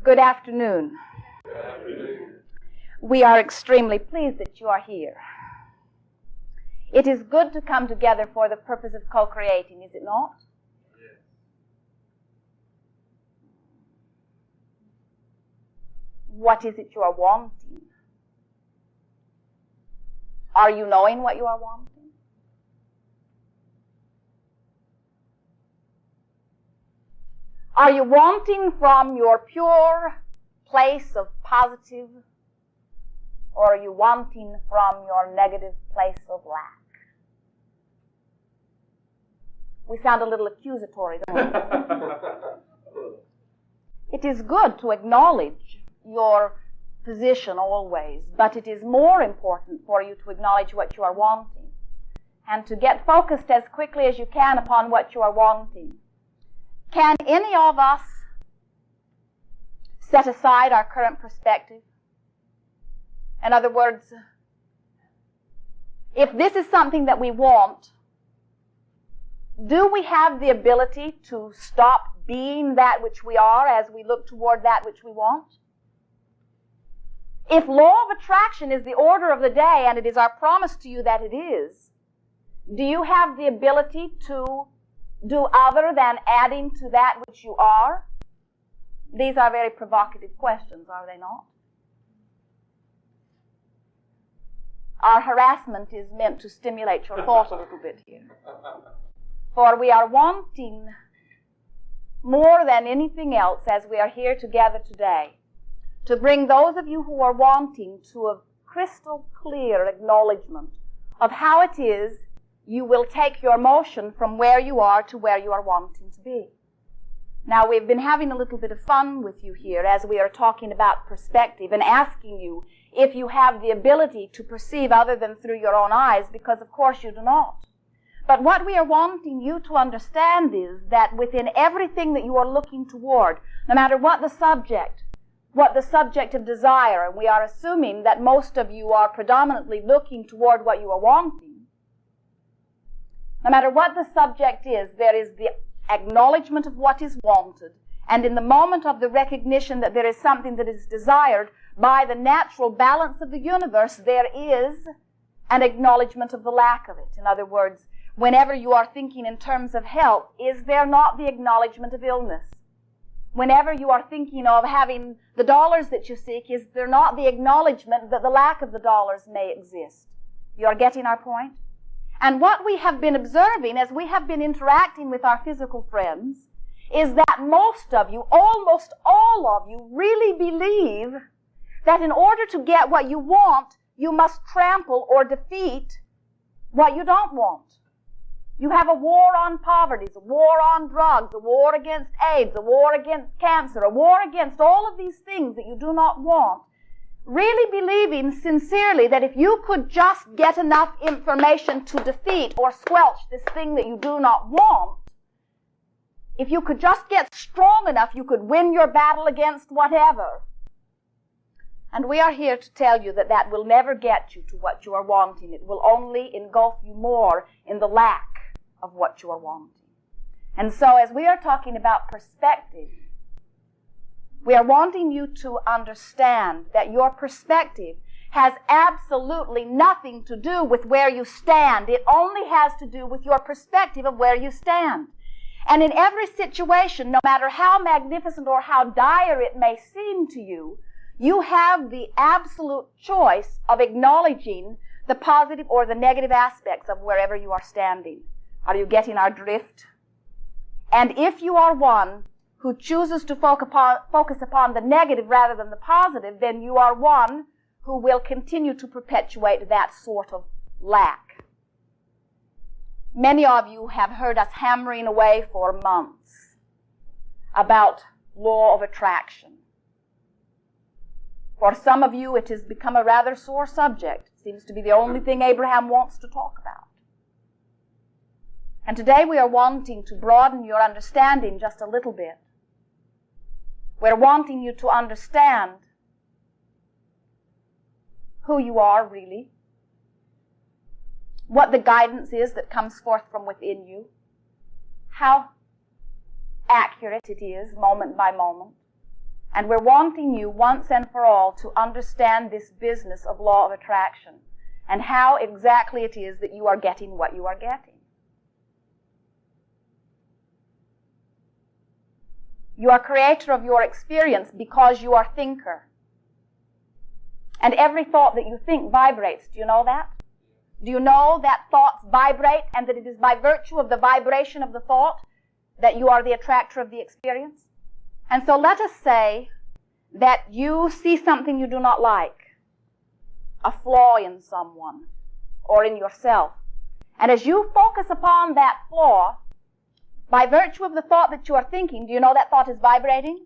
Good afternoon. We are extremely pleased that you are here. It is good to come together for the purpose of co-creating, is it not? Yes. What is it you are wanting? Are you knowing what you are wanting? Are you wanting from your pure place of positive, or are you wanting from your negative place of lack? We sound a little accusatory, don't we? It is good to acknowledge your position always, but it is more important for you to acknowledge what you are wanting and to get focused as quickly as you can upon what you are wanting. Can any of us set aside our current perspective? In other words, if this is something that we want, do we have the ability to stop being that which we are as we look toward that which we want? If law of attraction is the order of the day, and it is our promise to you that it is, do you have the ability to do other than adding to that which you are? These are very provocative questions, are they not? Our harassment is meant to stimulate your thought a little bit here. For we are wanting more than anything else as we are here together today to bring those of you who are wanting to a crystal clear acknowledgement of how it is you will take your motion from where you are to where you are wanting to be. Now, we've been having a little bit of fun with you here as we are talking about perspective and asking you if you have the ability to perceive other than through your own eyes, because of course you do not. But what we are wanting you to understand is that within everything that you are looking toward, no matter what the subject of desire, and we are assuming that most of you are predominantly looking toward what you are wanting, no matter what the subject is, there is the acknowledgement of what is wanted, and in the moment of the recognition that there is something that is desired, by the natural balance of the universe, there is an acknowledgement of the lack of it. In other words, whenever you are thinking in terms of health, is there not the acknowledgement of illness? Whenever you are thinking of having the dollars that you seek, is there not the acknowledgement that the lack of the dollars may exist? You are getting our point? And what we have been observing as we have been interacting with our physical friends is that most of you, almost all of you, really believe that in order to get what you want, you must trample or defeat what you don't want. You have a war on poverty, a war on drugs, a war against AIDS, a war against cancer, a war against all of these things that you do not want, really believing sincerely that if you could just get enough information to defeat or squelch this thing that you do not want, if you could just get strong enough, you could win your battle against whatever. And we are here to tell you that that will never get you to what you are wanting. It will only engulf you more in the lack of what you are wanting. And so as we are talking about perspective, we are wanting you to understand that your perspective has absolutely nothing to do with where you stand. It only has to do with your perspective of where you stand. And in every situation, no matter how magnificent or how dire it may seem to you, you have the absolute choice of acknowledging the positive or the negative aspects of wherever you are standing. Are you getting our drift? And if you are one who chooses to focus upon the negative rather than the positive, then you are one who will continue to perpetuate that sort of lack. Many of you have heard us hammering away for months about law of attraction. For some of you, it has become a rather sore subject. It seems to be the only thing Abraham wants to talk about. And today we are wanting to broaden your understanding just a little bit. We're wanting you to understand who you are really, what the guidance is that comes forth from within you, how accurate it is moment by moment, And we're wanting you once and for all to understand this business of law of attraction and how exactly it is that you are getting what you are getting. You are creator of your experience because you are thinker. And every thought that you think vibrates. Do you know that? Do you know that thoughts vibrate and that it is by virtue of the vibration of the thought that you are the attractor of the experience? And so let us say that you see something you do not like, a flaw in someone or in yourself. And as you focus upon that flaw, by virtue of the thought that you are thinking, do you know that thought is vibrating?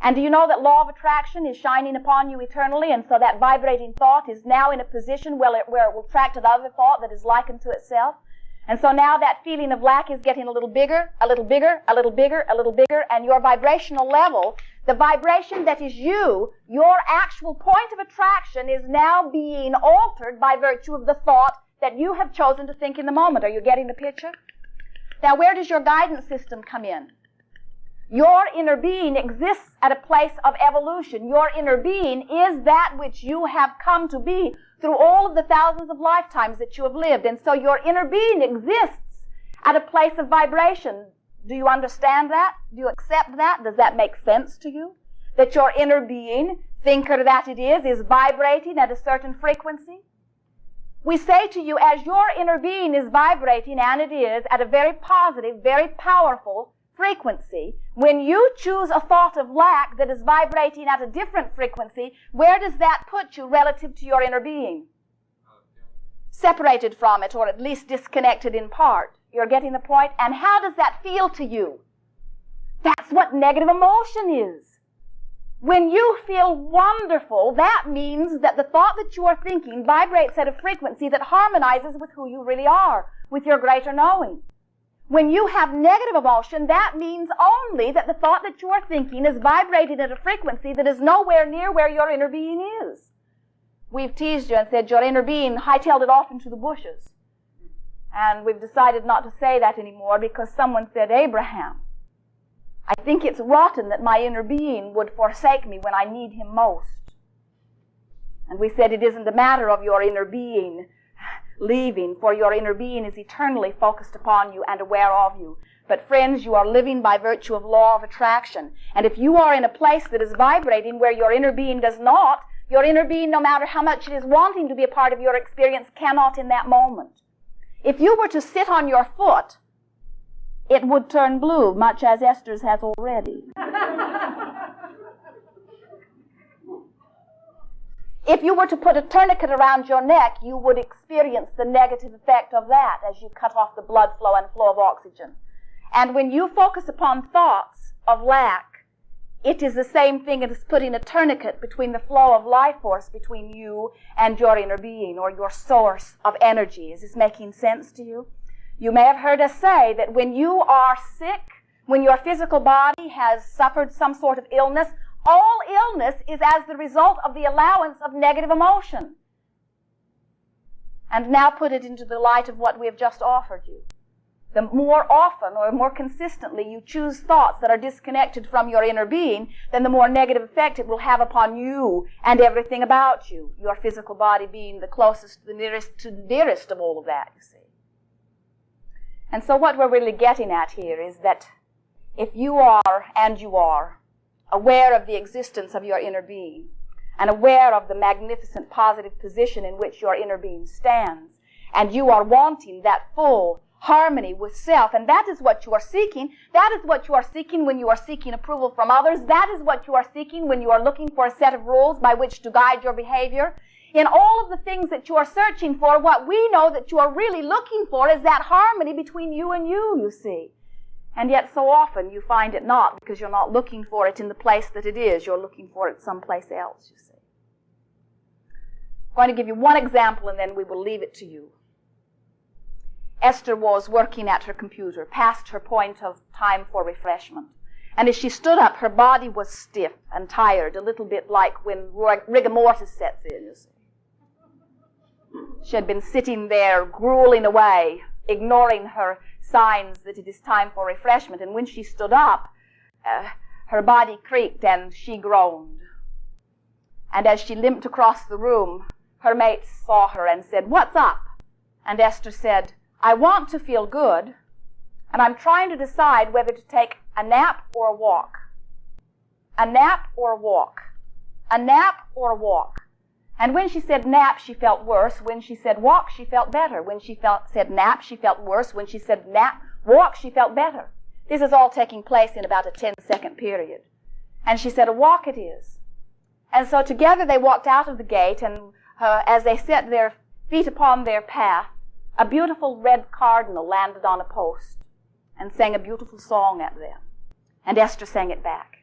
And do you know that law of attraction is shining upon you eternally, and so that vibrating thought is now in a position where it will attract another thought that is likened to itself? And so now that feeling of lack is getting a little bigger, a little bigger, a little bigger, a little bigger, and your vibrational level, the vibration that is you, your actual point of attraction, is now being altered by virtue of the thought that you have chosen to think in the moment. Are you getting the picture? Now, where does your guidance system come in? Your inner being exists at a place of evolution. Your inner being is that which you have come to be through all of the thousands of lifetimes that you have lived. And so your inner being exists at a place of vibration. Do you understand that? Do you accept that? Does that make sense to you? That your inner being, thinker that it is vibrating at a certain frequency? We say to you, as your inner being is vibrating, and it is, at a very positive, very powerful frequency, when you choose a thought of lack that is vibrating at a different frequency, where does that put you relative to your inner being? Separated from it, or at least disconnected in part. You're getting the point? And how does that feel to you? That's what negative emotion is. When you feel wonderful, that means that the thought that you are thinking vibrates at a frequency that harmonizes with who you really are, with your greater knowing. When you have negative emotion, that means only that the thought that you are thinking is vibrating at a frequency that is nowhere near where your inner being is. We've teased you and said your inner being hightailed it off into the bushes. And we've decided not to say that anymore because someone said, Abraham, I think it's rotten that my inner being would forsake me when I need him most. And we said it isn't a matter of your inner being leaving, for your inner being is eternally focused upon you and aware of you. But friends, you are living by virtue of law of attraction. And if you are in a place that is vibrating where your inner being does not, your inner being, no matter how much it is wanting to be a part of your experience, cannot in that moment. If you were to sit on your foot, it would turn blue, much as Esther's has already. If you were to put a tourniquet around your neck, you would experience the negative effect of that as you cut off the blood flow and flow of oxygen. And when you focus upon thoughts of lack, it is the same thing as putting a tourniquet between the flow of life force between you and your inner being, or your source of energy. Is this making sense to you? You may have heard us say that when you are sick, when your physical body has suffered some sort of illness, all illness is as the result of the allowance of negative emotion. And now put it into the light of what we have just offered you. The more often or more consistently you choose thoughts that are disconnected from your inner being, then the more negative effect it will have upon you and everything about you, your physical body being the closest, the nearest to the dearest of all of that, you see. And so what we're really getting at here is that if you are, and you are, aware of the existence of your inner being, and aware of the magnificent positive position in which your inner being stands, and you are wanting that full harmony with self, and that is what you are seeking. That is what you are seeking when you are seeking approval from others. That is what you are seeking when you are looking for a set of rules by which to guide your behavior. In all of the things that you are searching for, what we know that you are really looking for is that harmony between you and you see. And yet so often you find it not, because you're not looking for it in the place that it is. You're looking for it someplace else, you see. I'm going to give you one example and then we will leave it to you. Esther was working at her computer, past her point of time for refreshment. And as she stood up, her body was stiff and tired, a little bit like when rigor mortis sets in, you see. She had been sitting there, grueling away, ignoring her signs that it is time for refreshment. And when she stood up, Her body creaked and she groaned. And as she limped across the room, her mates saw her and said, "What's up?" And Esther said, "I want to feel good, and I'm trying to decide whether to take a nap or a walk. A nap or a walk. A nap or a walk." And when she said nap, she felt worse. When she said walk, she felt better. When she said nap, she felt worse. When she said walk, she felt better. This is all taking place in about a 10-second period. And she said, "A walk it is." And so together they walked out of the gate, and as they set their feet upon their path, a beautiful red cardinal landed on a post and sang a beautiful song at them. And Esther sang it back.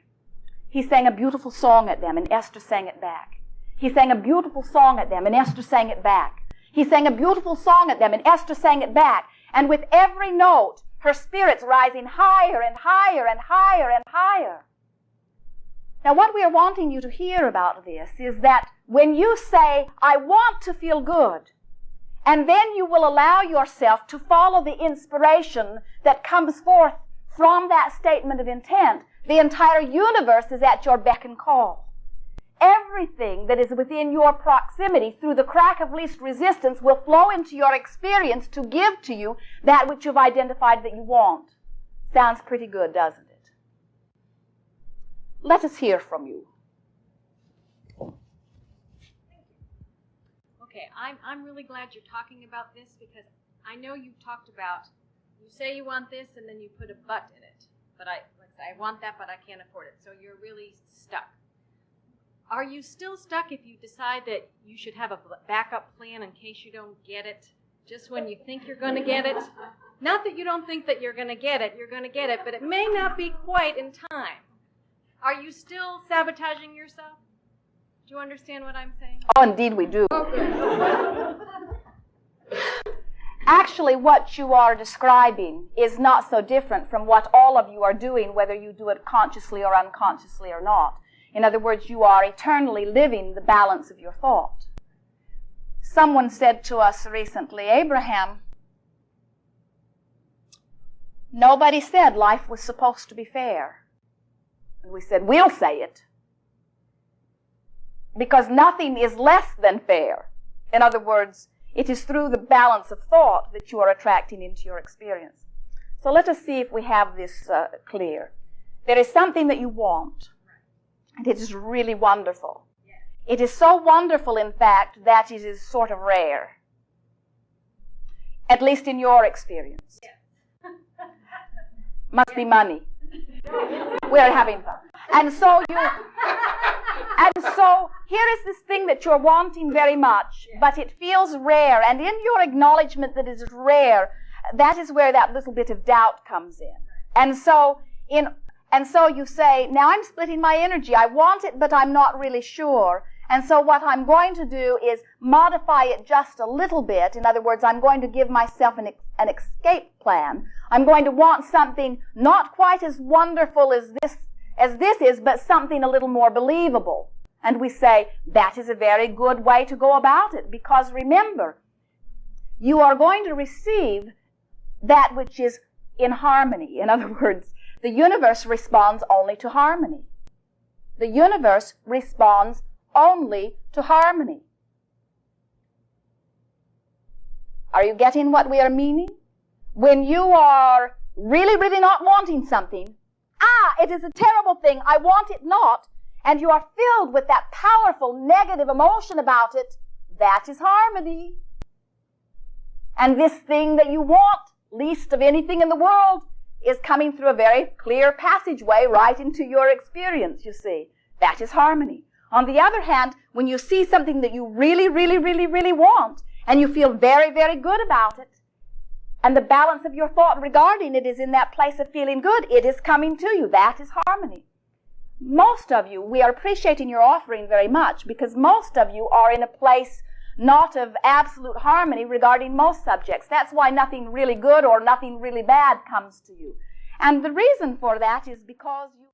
He sang a beautiful song at them, and Esther sang it back. He sang a beautiful song at them, and Esther sang it back. He sang a beautiful song at them, and Esther sang it back. And with every note, her spirits rising higher and higher and higher and higher. Now, what we are wanting you to hear about this is that when you say, "I want to feel good," and then you will allow yourself to follow the inspiration that comes forth from that statement of intent, the entire universe is at your beck and call. Everything that is within your proximity through the crack of least resistance will flow into your experience to give to you that which you've identified that you want. Sounds pretty good, doesn't it? Let us hear from you. Okay, I'm really glad you're talking about this, because I know you've talked about, you say you want this and then you put a but in it. But I want that, but I can't afford it. So you're really stuck. Are you still stuck if you decide that you should have a backup plan in case you don't get it, just when you think you're going to get it? Not that you don't think that you're going to get it, but it may not be quite in time. Are you still sabotaging yourself? Do you understand what I'm saying? Oh, indeed we do. Okay. Actually, what you are describing is not so different from what all of you are doing, whether you do it consciously or unconsciously or not. In other words, you are eternally living the balance of your thought. Someone said to us recently, "Abraham, nobody said life was supposed to be fair." And we said, "We'll say it. Because nothing is less than fair." In other words, it is through the balance of thought that you are attracting into your experience. So let us see if we have this clear. There is something that you want, and it is really wonderful. It is so wonderful, in fact, that it is sort of rare, at least in your experience. Must be money. We're having fun. And so here is this thing that you're wanting very much, but it feels rare. And in your acknowledgement that it is rare, that is where that little bit of doubt comes in. And so you say, "Now I'm splitting my energy. I want it, but I'm not really sure. And so what I'm going to do is modify it just a little bit. In other words, I'm going to give myself an escape plan. I'm going to want something not quite as wonderful as this is, but something a little more believable." And we say, that is a very good way to go about it, because remember, you are going to receive that which is in harmony. In other words, the universe responds only to harmony. The universe responds only to harmony. Are you getting what we are meaning? When you are really, really not wanting something, it is a terrible thing, I want it not, and you are filled with that powerful negative emotion about it, that is harmony. And this thing that you want, least of anything in the world, is coming through a very clear passageway right into your experience, you see. That is harmony. On the other hand, when you see something that you really, really, really, really want, and you feel very, very good about it, and the balance of your thought regarding it is in that place of feeling good, it is coming to you. That is harmony. Most of you, we are appreciating your offering very much, because most of you are in a place not of absolute harmony regarding most subjects. That's why nothing really good or nothing really bad comes to you. And the reason for that is because you